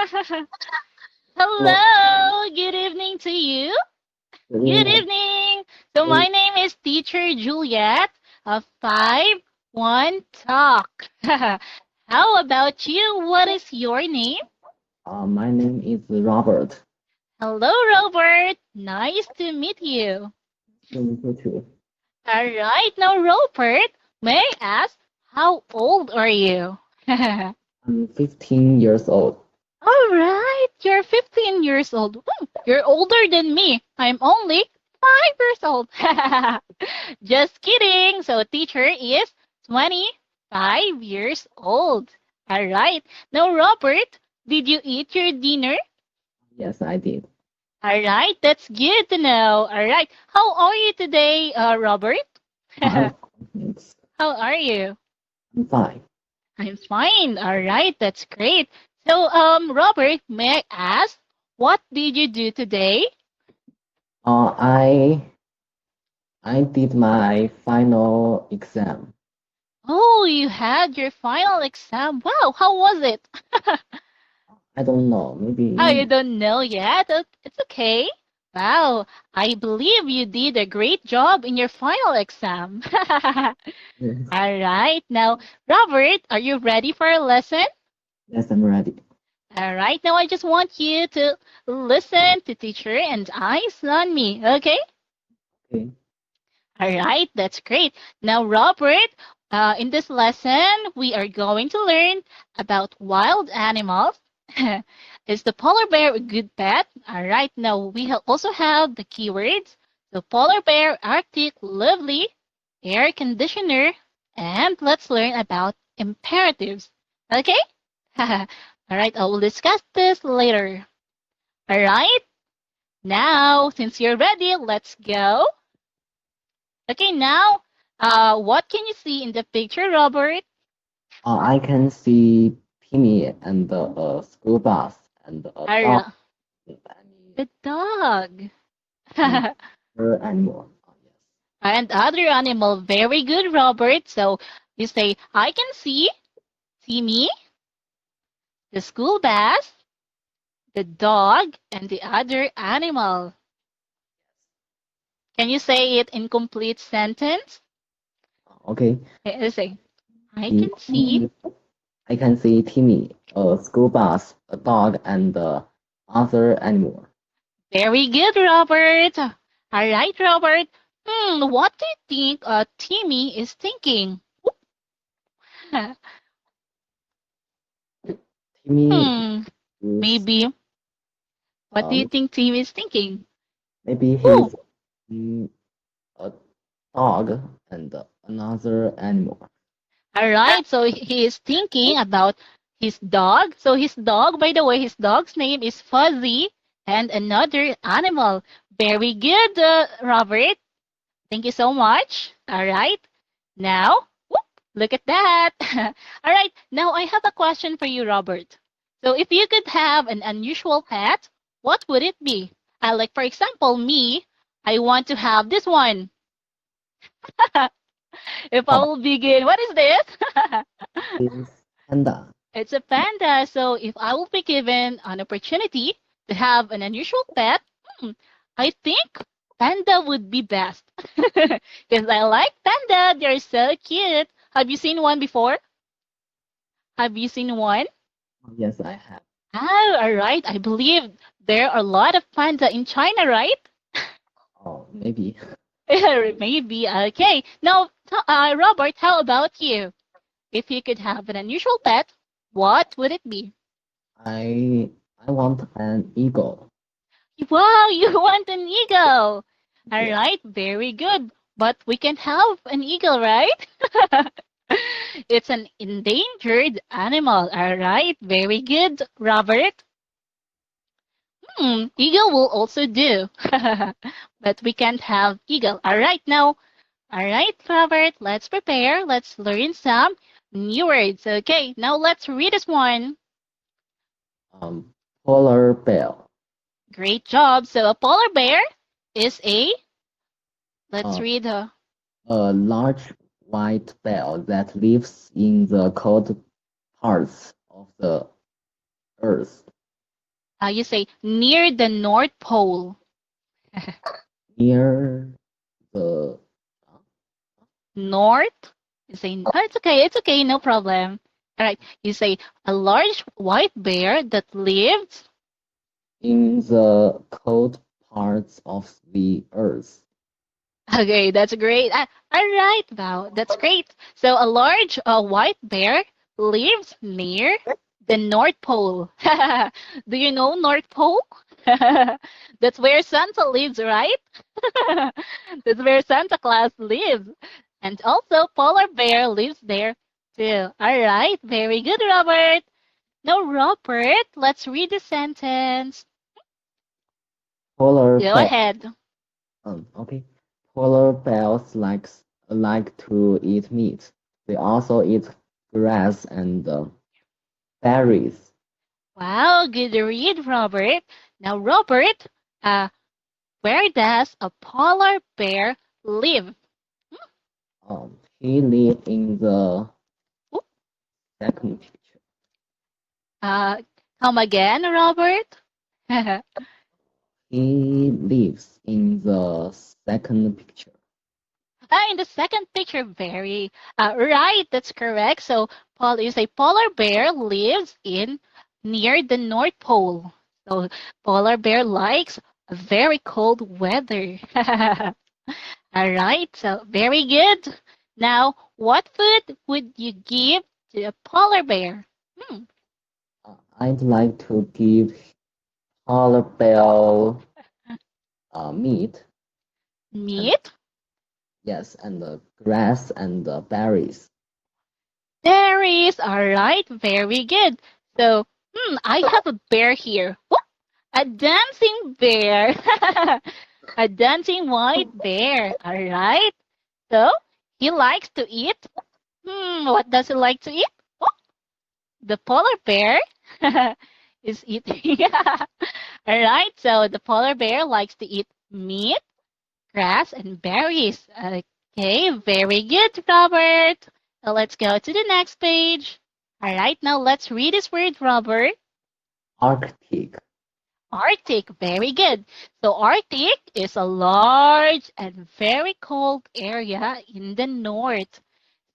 Hello. Hello, good evening to you. Good Good evening. evening. So Good my name is Teacher Juliet of 5-1 Talk. How about you? What is your name? My name is Robert. Hello, Robert. Nice to meet you. Nice to meet you too. All right, now, Robert, may I ask, how old are you? I'm 15 years old. All right, you're 15 years old. You're older than me. I'm only 5 years old. Just kidding. So teacher is 25 years old. All right. Now, Robert, did you eat your dinner? Yes, I did. All right, that's good to know. All right. How are you today, Robert? I'm How fine. Thanks. are you? I'm fine. I'm fine. All right, that's great. So, Robert, may I ask, what did you do today? Uh, I I did my final exam. Oh, you had your final exam. Wow, how was it? I don't know. Oh, you Maybe. don't know yet? It's okay. Wow, I believe you did a great job in your final exam. Yes. All right, now, Robert, are you ready for a lesson? Yes, I'm ready. All right, now I just want you to listen to teacher and eyes on me, okay? Okay. All right, that's great. Now, Robert, in this lesson, we are going to learn about wild animals. Is the polar bear a good pet? All right, now we also have the keywords. The polar bear, Arctic, lovely, air conditioner, and let's learn about imperatives. Okay? All right, I will discuss this later. All right, now, since you're ready, let's go. Okay, now, what can you see in the picture, Robert? I can see Timmy and the school bus and a dog Our, and any the dog. and other animal. Yes. And other animal. Very good, Robert. So you say, I can see me, the school bus, the dog, and the other animal. Can you say it in complete sentence? Okay. Okay, say, I The can see. I can see Timmy, a school bus, a dog, and other animal. Very good, Robert. All right, Robert. What do you think Timmy is thinking? Timmy Hmm, is maybe. What do you um think Timmy is thinking? maybe Ooh, he's a dog and another animal. all right. So he is thinking about his dog. So his dog, by the way, his dog's name is Fuzzy and another animal. Very good, Robert. Thank you so much. All right. Now, whoop, look at that. All right. Now I have a question for you, Robert. So if you could have an unusual pet, what would it be? Like, for example, me, I want to have this one. If I Oh, will begin, what is this? is panda. It's a panda. So if I will be given an opportunity to have an unusual pet, hmm, I think panda would be best. Because I like panda. They're so cute. Have you seen one before? Have you seen one? Oh, yes, I have. Oh, all right. I believe there are a lot of panda in China, right? Oh, maybe Maybe. Okay. Now, Robert, how about you? If you could have an unusual pet, what would it be? I want an eagle. Wow, you want an eagle. All Yes. right, very good. But we can have an eagle, right? It's an endangered animal. All right, very good, Robert. Eagle will also do. But we can't have eagle. All right, now. All right, Robert, let's prepare. Let's learn some new words. Okay, now let's read this one. Um, Polar bear. Great job. So a polar bear is let's Uh, read. a large white bear that lives in the cold parts of the earth. You say near the North Pole. Near the North. You say, oh, it's okay, it's okay, no problem. All right. You say a large white bear that lives. in the cold parts of the earth. Okay, that's great. All right, Val, that's great. So a large white bear lives near the North Pole. Do you know North Pole? That's where Santa lives, right? That's where Santa Claus lives. And also polar bear lives there too. All right, very good, Robert. Now, Robert, let's read the sentence. Polar Go bear. ahead. Okay. Polar bears like to eat meat. They also eat grass and berries. Wow, good read, Robert. Now, Robert, uh, where does a polar bear live? He lives in the Oop, second picture. Uh, come again, Robert? He lives in the second picture. In the second picture, very right. That's correct. So, Paul, you say polar bear lives in near the North Pole. So, polar bear likes a very cold weather. All right. So, very good. Now, what food would you give to a polar bear? Hmm, I'd like to give polar bear meat and meat, yes, and grass and berries. berries. All right. Very good. So, I have a bear here. Whoop, a dancing bear. A dancing white bear. All right. So he likes to eat. What does he like to eat? Oh, the polar bear is eating. All right. So the polar bear likes to eat meat, grass, and berries. Okay. Very good, Robert. Now let's go to the next page. All right. Now let's read this word, Robert. Arctic. Arctic, very good. So Arctic is a large and very cold area in the north.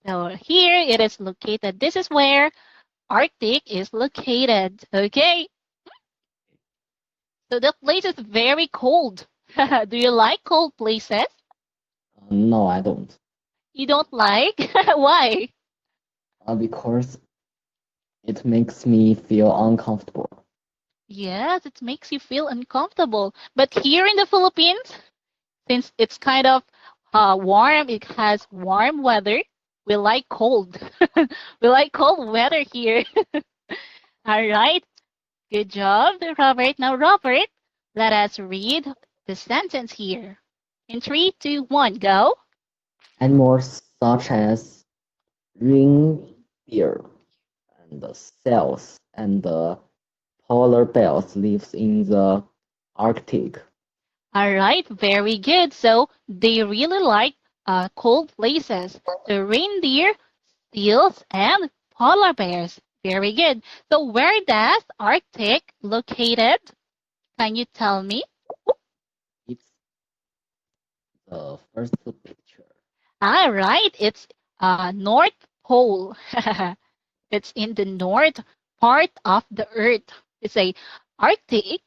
So here it is located. This is where Arctic is located. Okay. So the place is very cold. Do you like cold places? No, I don't. You don't like? Why? Because it makes me feel uncomfortable. Yes, it makes you feel uncomfortable. But here in the Philippines, since it's kind of warm, it has warm weather. We like cold. We like cold weather here. All right. Good job, Robert. Now, Robert, let us read the sentence here. In three, two, one, go. Animals such as reindeer and seals and polar bears lives in the Arctic. All right. Very good. So they really like cold places. The reindeer, seals, and polar bears. Very good. So where does Arctic located? Can you tell me? It's the first picture. All right, it's North Pole. It's in the north part of the Earth. It's a Arctic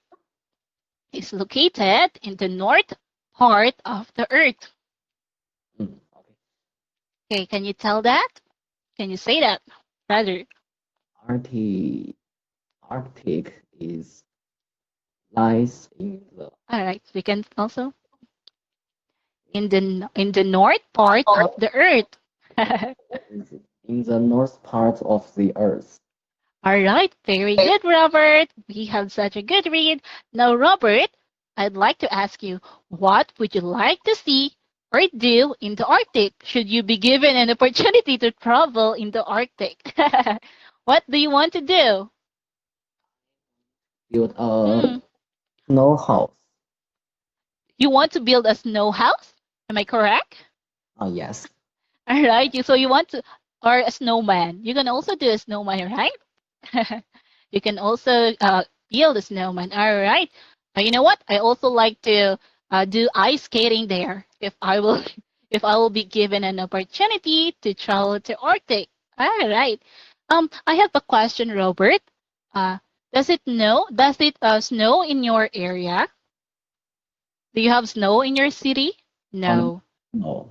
is located in the north part of the Earth. Okay. Okay, can you tell that? Can you say that? Rather. Arctic, Arctic is lies in the All right, we can also in the north part of the Earth. in the north part of the earth. All right, very good, Robert. We have such a good read. Now, Robert, I'd like to ask you, what would you like to see or do in the Arctic should you be given an opportunity to travel in the Arctic? What do you want to do? Build a Hmm, snow house. you want to build a snow house? Am I correct? Yes. All right, so you want to, or a snowman. You can also do a snowman, right? You can also build a snowman. All right. You know what? I also like to do ice skating there if I will if I will be given an opportunity to travel to Arctic. All right. I have a question, Robert. Uh, does it snow in your area? Do you have snow in your city? Oh, No. no.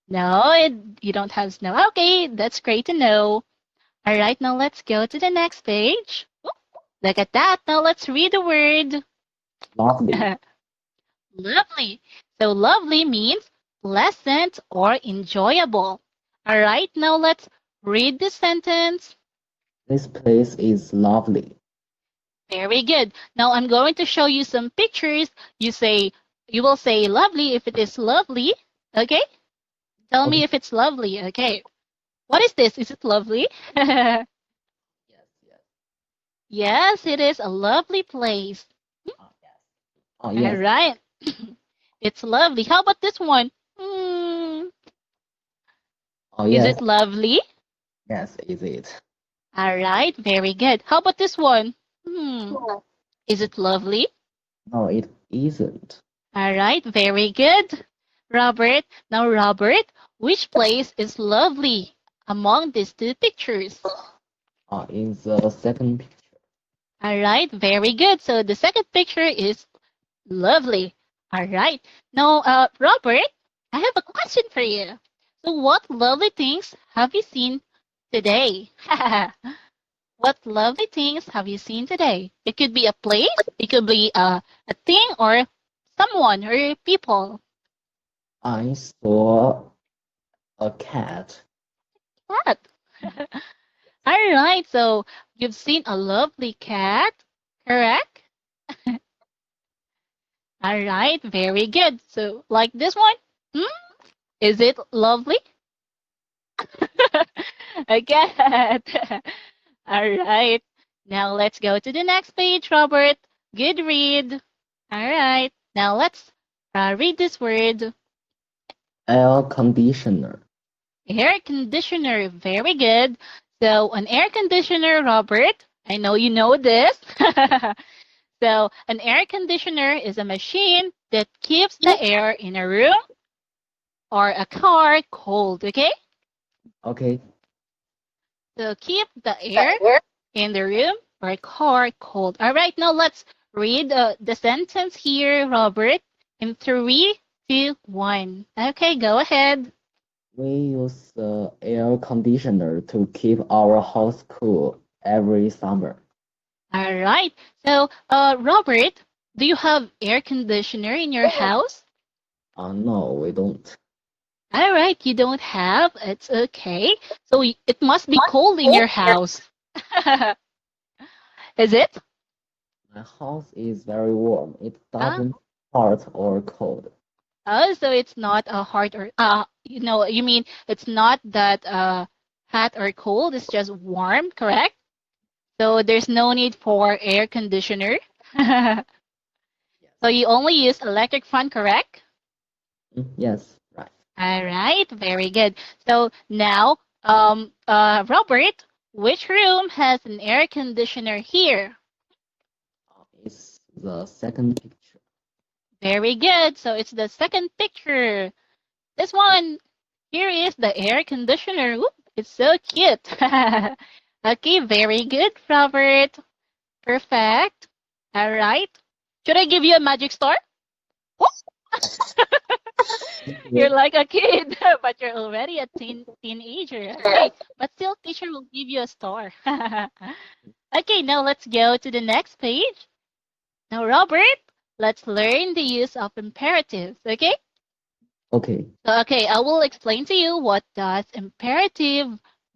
No, you don't have snow. Okay, that's great to know. All right, now let's go to the next page. Look at that. Now let's read the word. Lovely. Lovely. So lovely means pleasant or enjoyable. All right, now let's read the sentence. This place is lovely. Very good. Now I'm going to show you some pictures. You will say lovely if it is lovely. Okay? Tell me Okay. if it's lovely. Okay. What is this? Is it lovely? Yes, yes. Yes, it is a lovely place. Yes. Oh, All yes. right. It's lovely. How about this one? Hmm. Oh, Is yes. it lovely? Yes, is it? All right. Very good. How about this one? Hmm. Is it lovely? No, it isn't. All right. Very good. Robert. Now, Robert, which place is lovely among these two pictures? In the second picture. All right. Very good. So the second picture is lovely. All right. Now, Robert, I have a question for you. So, what lovely things have you seen today? What lovely things have you seen today? It could be a place, it could be a thing, or someone or people. I saw a cat. Cat. All right. So, you've seen a lovely cat, correct? All right. Very good. So, like this one, hmm? Is it lovely? A cat. All right. Now let's go to the next page, Robert. Good read. All right. Now let's read this word. Air conditioner. Air conditioner. Very good. So an air conditioner, Robert. I know you know this. So an air conditioner is a machine that keeps the air in a room or a car cold. Okay. Okay. So keep the air in the room or car cold. All right, now let's read the sentence here, Robert, in three, two, one. Okay, go ahead. We use the air conditioner to keep our house cool every summer. All right. So, Robert, do you have air conditioner in your house? No, we don't. All right, you don't have. It's okay. So it must be cold in your house. Is it? My house is very warm. It Ah, doesn't hot or cold. oh, so it's not a hot or you mean it's not that hot or cold, it's just warm, correct? So there's no need for air conditioner. Yes. So you only use electric fan, correct? Yes, right. All right, very good. So now, Robert, which room has an air conditioner here? It's the second picture. Very good. So it's the second picture. This one, here is the air conditioner. Whoop, it's so cute. Okay, very good, Robert. Perfect. All right. Should I give you a magic star? You're Okay. like a kid, but you're already a teenager. Okay, but still, teacher will give you a star. Okay, now let's go to the next page. Now, Robert, let's learn the use of imperatives. Okay. Okay. So, okay, I will explain to you what does imperative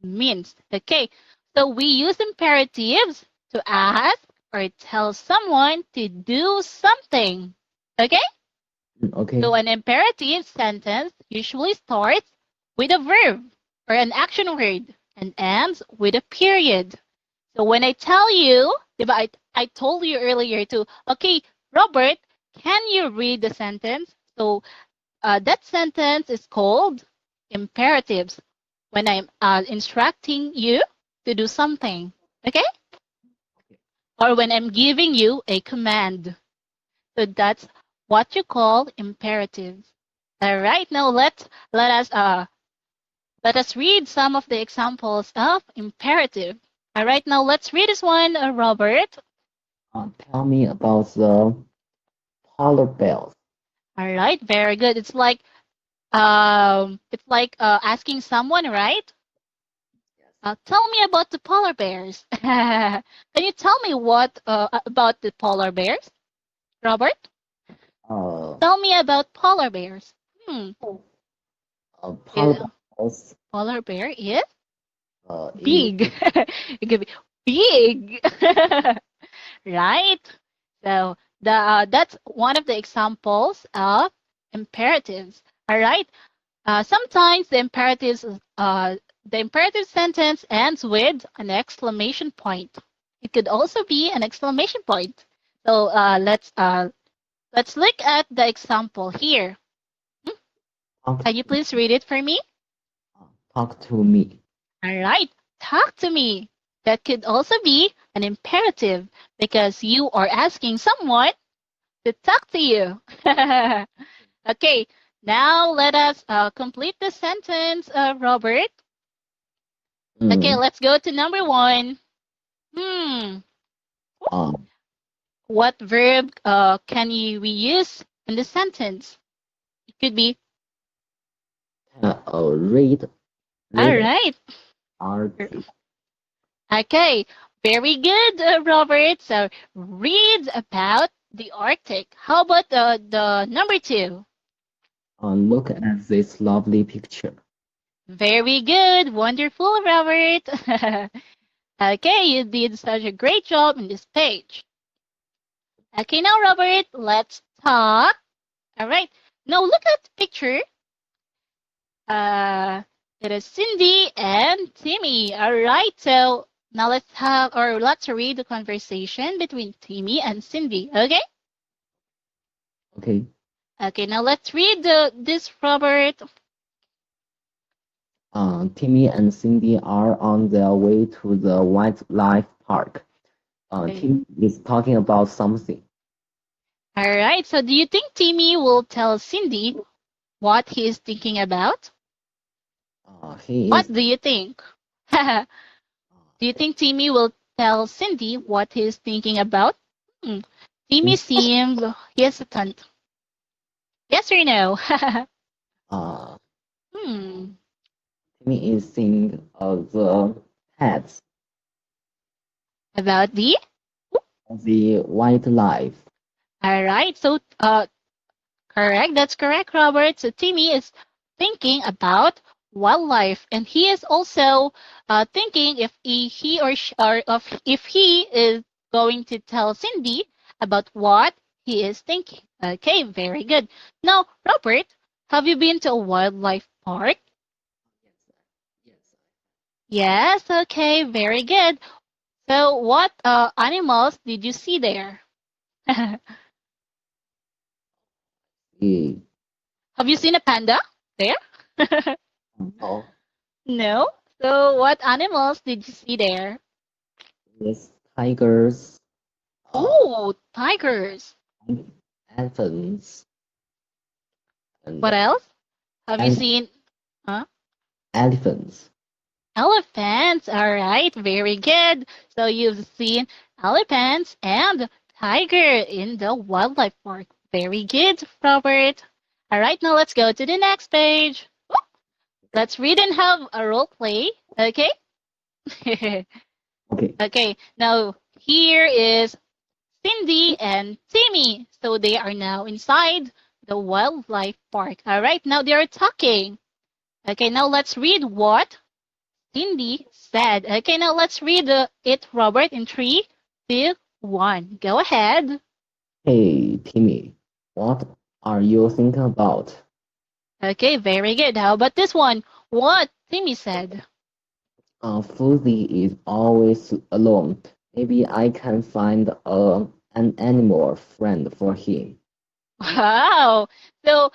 means. Okay, so we use imperatives to ask or tell someone to do something. Okay, Okay. so an imperative sentence usually starts with a verb or an action word and ends with a period. So when I tell you, if I told you earlier to, okay, Robert, can you read the sentence? So that sentence is called imperatives when I'm instructing you to do something. Okay? or when I'm giving you a command. So that's what you call imperatives. All right, now let us read some of the examples of imperative. All right, now let's read this one, Robert. Tell me about the polar bears. All right, very good. It's like asking someone, right? Tell me about the polar bears. Can you tell me what about the polar bears, Robert? Uh, Tell me about polar bears. Hmm. Polar Is, bears polar bear is is big. It could be big, right? So that's one of the examples of imperatives. All right. Sometimes the imperative sentence ends with an exclamation point. It could also be an exclamation point. So let's look at the example here. Hmm? talk, Can you please read it for me? talk to me. All right, talk to me. That could also be an imperative because you are asking someone to talk to you. Okay, now let us complete the sentence, Robert. Okay, Mm, let's go to number one. Hmm, uh, what verb can we use in the sentence? It could be, read, all read right. article. Okay, very good, Robert. So read about the Arctic. How about the number two? Look at this lovely picture. Very good, wonderful, Robert. Okay, you did such a great job in this page. Okay, now, Robert, let's talk. All right, now look at the picture. Uh, it is Cindy and Timmy. All right, so now let's read the conversation between Timmy and Cindy. Okay. Okay. Okay, now let's read this, Robert. Timmy and Cindy are on their way to the wildlife park. Okay. Timmy is talking about something. All right, so do you think Timmy will tell Cindy what he is thinking about? He What is do you think? Do you think Timmy will tell Cindy what he is thinking about? Hmm. Timmy think, seemed hesitant. Yes or no? uh, Hmm. Timmy is seeing the pets About the? of the wildlife. All right, so correct. That's correct, Robert. So Timmy is thinking about wildlife, and he is also thinking if he or, sh- or if he is going to tell Cindy about what he is thinking. Okay, very good. Now, Robert, have you been to a wildlife park? Yes, Yes. Okay, very good. So, what animals did you see there? Have he, you seen a panda there? oh, No. So, what animals did you see there? yes, tigers, uh, Oh, tigers. elephants, and What else? Have you ele- seen elephants. elephants? All right, very good. So you've seen elephants and tiger in the wildlife park. Very good, Robert. All right, now let's go to the next page. Let's read and have a role play. Okay. Okay. Okay. Now here is Cindy and Timmy. So they are now inside the wildlife park. All right. Now they are talking. Okay, now let's read what Cindy said. Okay, now let's read it, Robert, in three, two, one. Go ahead. Hey, Timmy, what are you thinking about? Okay, very good. How about this one? What Timmy said. Fuzzy is always alone. Maybe I can find an animal friend for him. Wow. So,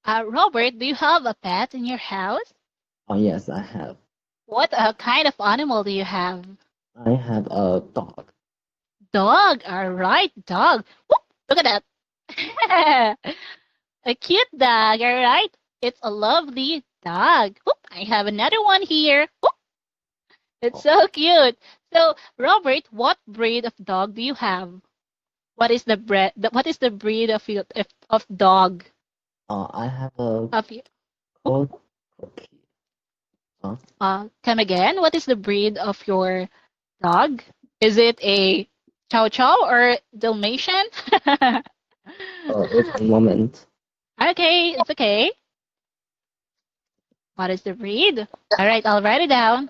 Robert, do you have a pet in your house? Oh, yes, I have. What kind of animal do you have? I have a dog. Dog. All right, dog. Whoop, look at that. A cute dog. All right. It's a lovely dog. Whoop, I have another one here. Whoop, it's Oh, so cute. So, Robert, what breed of dog do you have? What is the breed? What is the breed of of dog? I have a Of you? cold cookie. Uh, Come again. What is the breed of your dog? Is it a Chow Chow or Dalmatian? it's a moment. Okay, it's okay. What is the breed? All right, I'll write it down.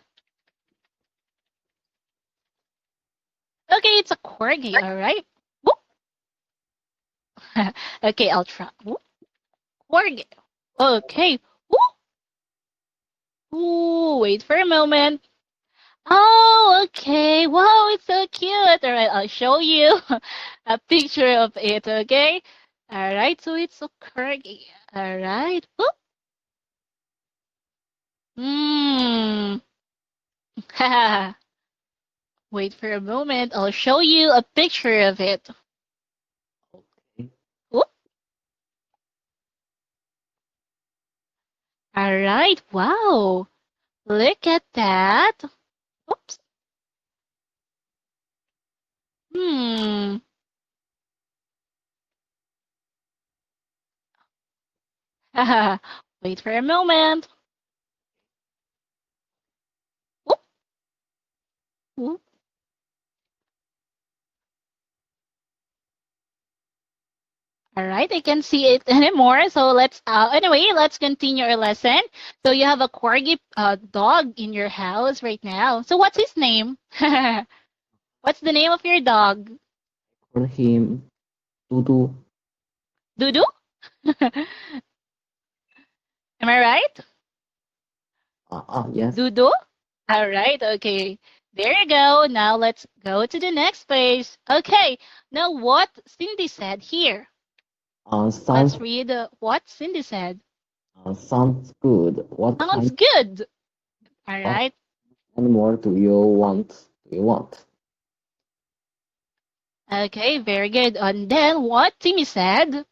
Okay, it's a corgi. All right. Whoop. Okay, I'll try. Whoop. Corgi. Okay. Whoop. Ooh, wait for a moment. Oh, okay. Wow, it's so cute. All right, I'll show you a picture of it. Okay. All right, so it's a corgi. All right. Whoop. Hmm. Wait for a moment. I'll show you a picture of it. Okay. Whoop. All right. Wow. Look at that. Oops. Hmm. Wait for a moment. Whoop. Whoop. All right. I can't see it anymore. So anyway, let's continue our lesson. So you have a corgi dog in your house right now. So what's his name? What's the name of your dog? Call him Dudu. Dudu? Am I right? Yes. Dudu? All right, okay. There you go. Now let's go to the next page. Okay, now what Cindy said here. Sounds Let's read what Cindy said. sounds good. Sounds good. All What right. animal do you want? Do you want? Okay, very good. And then what Timmy said.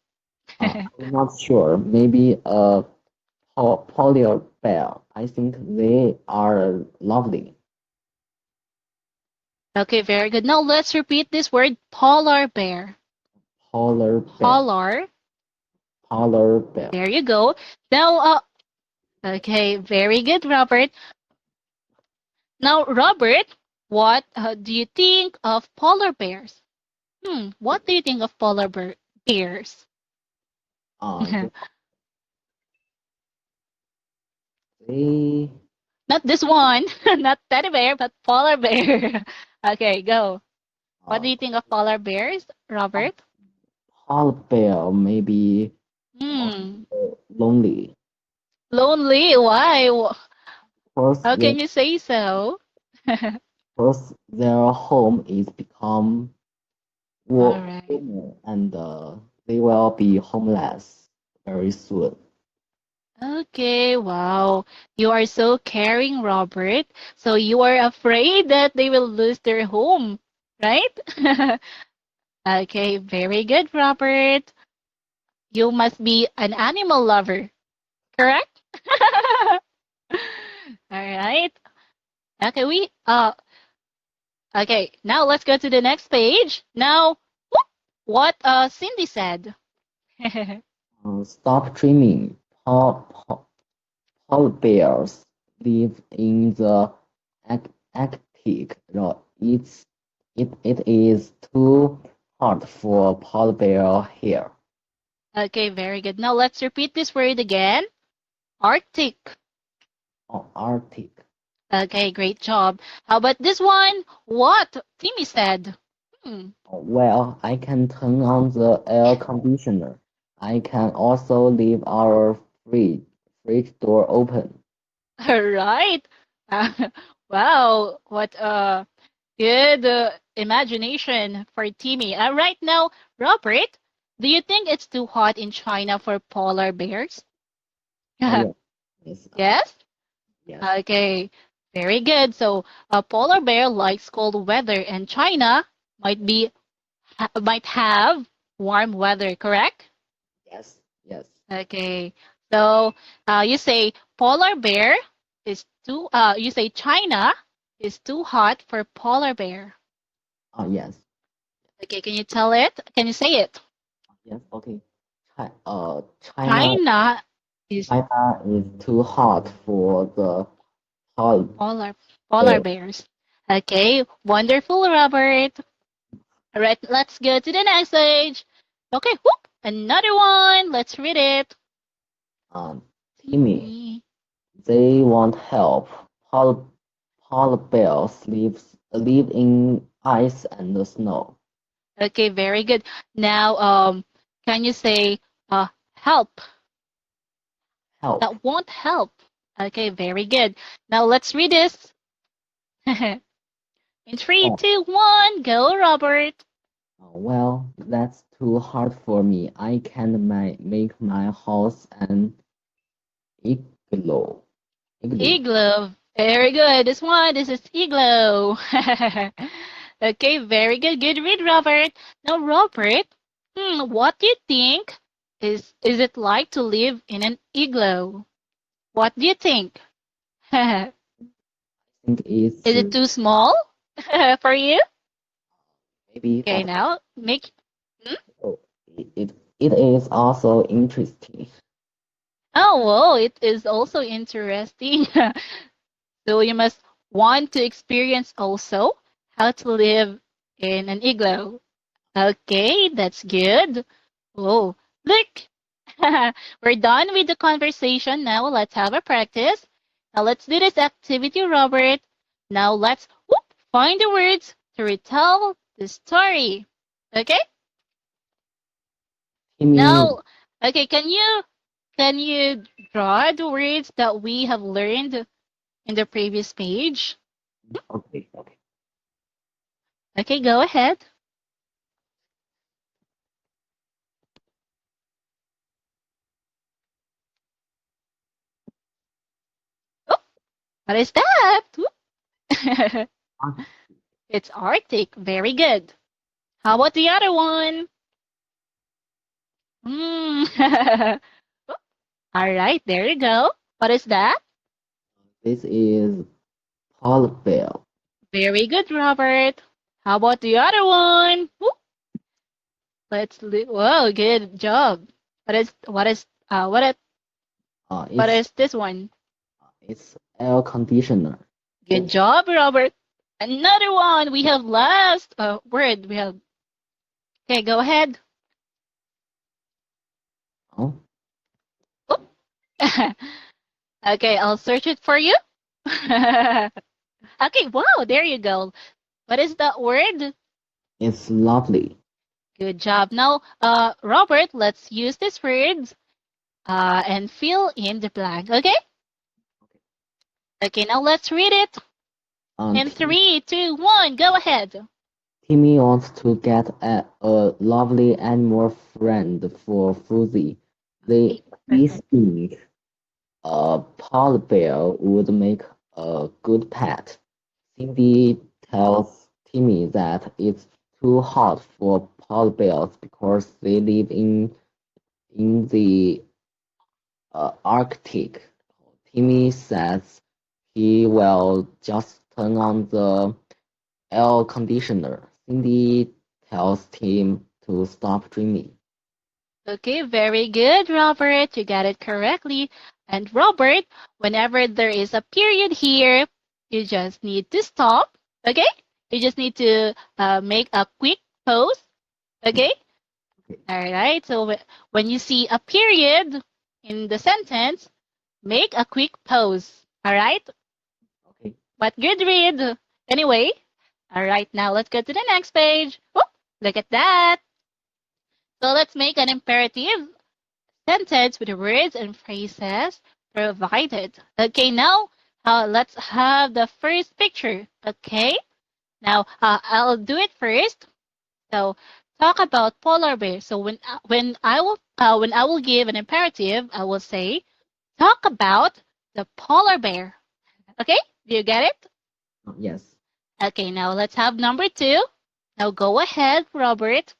I'm not sure. Maybe a polar bear. I think they are lovely. Okay, very good. Now let's repeat this word polar bear. Polar bear. Polar. Polar bear. There you go. Now, okay, very good, Robert. Now, Robert, what do you think of polar bears? What do you think of bears? They, they Not this one, not teddy bear, but polar bear. Okay, go. What do uh, you think of polar bears, Robert? polar bear maybe Hmm, lonely. lonely. Why? First, How can you say so? their home is become All right. warmer and they will be homeless very soon. Okay, wow. You are so caring, Robert. So you are afraid that they will lose their home, right? Okay, very good, Robert. You must be an animal lover, correct? All right. Okay, now let's go to the next page. Now, what Cindy said. Stop dreaming. Polar bears live in the Arctic. It is too hot for polar bear here. Okay, very good. Now let's repeat this word again. Arctic. Arctic. Okay, great job. How about this one? What Timmy said. Hmm. Well, I can turn on the air conditioner. I can also leave our fridge door open. All right. Uh, wow, what a good imagination for Timmy. Right now, Robert, do you think it's too hot in China for polar bears? Yeah, yes, Yes? yes. Okay, very good. So, a polar bear likes cold weather in China. might be might have warm weather, correct? Yes, yes. Okay. So you say polar bear is too. You say China is too hot for polar bear. Yes, Okay. Can you tell it? Can you say it? yes. Okay. China, China is China is too hot for the polar polar polar bear. bears. Okay. Wonderful, Robert. All right. Let's go to the next page. Okay. Whoop. Another one. Let's read it. Um, Timmy, they want help. Polar, polar bears live in ice and snow. Okay. Very good. Now, can you say help? Help. That won't help. Okay, very good. Now let's read this. In three, Oh, two, one, go, Robert. well, that's too hard for me. I can't make my house an igloo. Igloo. Igloo. Very good. This is igloo. Okay, very good. Good read, Robert. Now, Robert, what do you think is it like to live in an igloo? What do you think? Is I think it's it too small for you? maybe, Okay, but now make. Hmm? oh, it is also interesting. Oh, well, it is also interesting. So you must want to experience also how to live in an igloo. Okay, that's good. Oh, look, we're done with the conversation. Now let's have a practice. Now let's do this activity, Robert. Now let's find the words to retell the story. Okay? Timmy, Now, okay, can you draw the words that we have learned in the previous page? okay, okay. Okay, go ahead. Oh, what is that? Whoop. Ah, It's Arctic. Very good. How about the other one? Mm. All right, there you go. What is that? this is polar bear. Very good, Robert. How about the other one? Whoop. Whoa, good job. Uh, What it's is this one? it's air conditioner. Good job, Robert. Another one. We have last word. We have. Okay, go ahead. Oh, Oop. Okay, I'll search it for you. Okay, wow, there you go. What is that word? it's lovely. Good job. Now, Robert, let's use these words and fill in the blank. Okay? Okay, now let's read it. In Tim, three, two, one, go ahead. Timmy wants to get a lovely animal friend for Fuzzy. They think a polar bear would make a good pet. Cindy tells Timmy that it's too hot for polar bears because they live in the Arctic. Timmy says he will just turn on the air conditioner. Cindy tells Tim to stop dreaming. Okay, very good, Robert. You got it correctly. And Robert, whenever there is a period here, you just need to stop. Okay? You just need to make a quick pause. Okay? Okay, All right. So when you see a period in the sentence, make a quick pause. All right? okay. But good read. Anyway, all right. Now let's go to the next page. Whoop, look at that. So let's make an imperative sentence with the words and phrases provided. Okay, now let's have the first picture. Okay, now I'll do it first. So talk about polar bear. So when I will give an imperative, I will say talk about the polar bear. Okay, do you get it? Yes. Okay, now let's have number two. Now go ahead, Robert.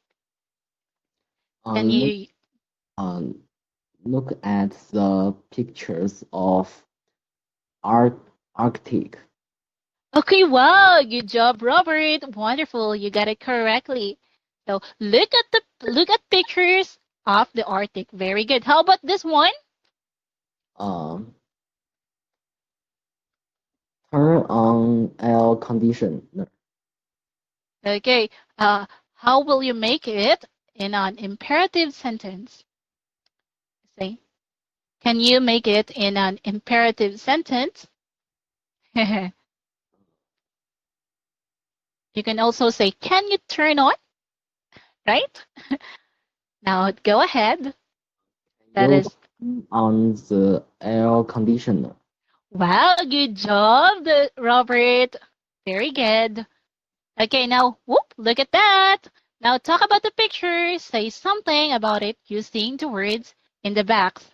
Can Look, you? um, look at the pictures of Arc Arctic. Okay, wow, good job, Robert. Wonderful, you got it correctly. So look at pictures of the Arctic. Very good. How about this one? Um, Turn on air conditioner. Okay, how will you make it in an imperative sentence? Say, can you make it in an imperative sentence? You can also say, can you turn on? Right? Now go ahead. That You is, turn on the air conditioner. wow, good job, Robert. Very good. Okay, now, whoop, look at that. Now talk about the picture. Say something about it using the words in the box.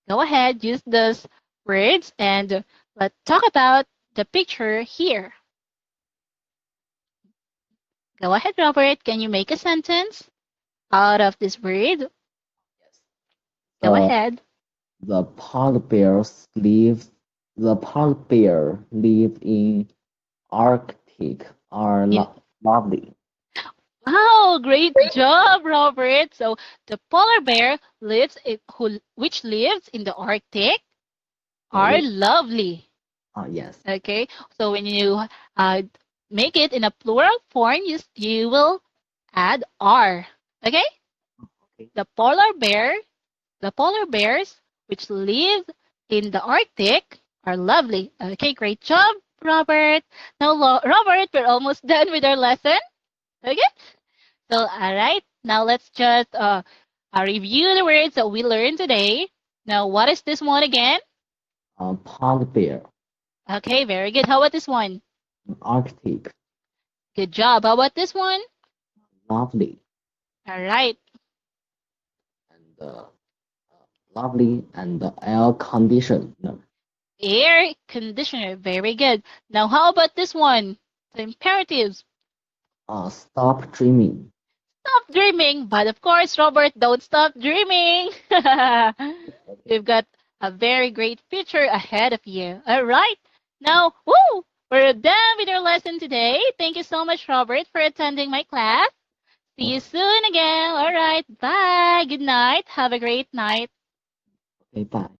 Go ahead, use those words and let's talk about the picture here. Go ahead, Robert. Can you make a sentence out of this word? Yes. Go The ahead. the polar bears live the polar bear live in Arctic are In lovely. Wow, great job, Robert. So the polar bear which lives in the Arctic are Wait. lovely. Yes. Okay, so when you uh, make it in a plural form, you will add are. Okay, Okay. the polar bear, the polar bears which live in the Arctic are lovely. Okay, great job, Robert. Now, Robert, we're almost done with our lesson. Okay, so all right, now let's just review the words that we learned today. Now, what is this one again? Polar bear, Okay, very good. How about this one? Arctic, Good job. How about this one? lovely, All right. and lovely, and air conditioner. Air conditioner. Very good. Now, how about this one? The imperatives. Stop dreaming. Stop dreaming. But of course, Robert, don't stop dreaming. We've got a very great future ahead of you. All right. Now, woo! We're done with our lesson today. Thank you so much, Robert, for attending my class. See you Uh, soon again. All right. Bye. Good night. Have a great night. okay, bye.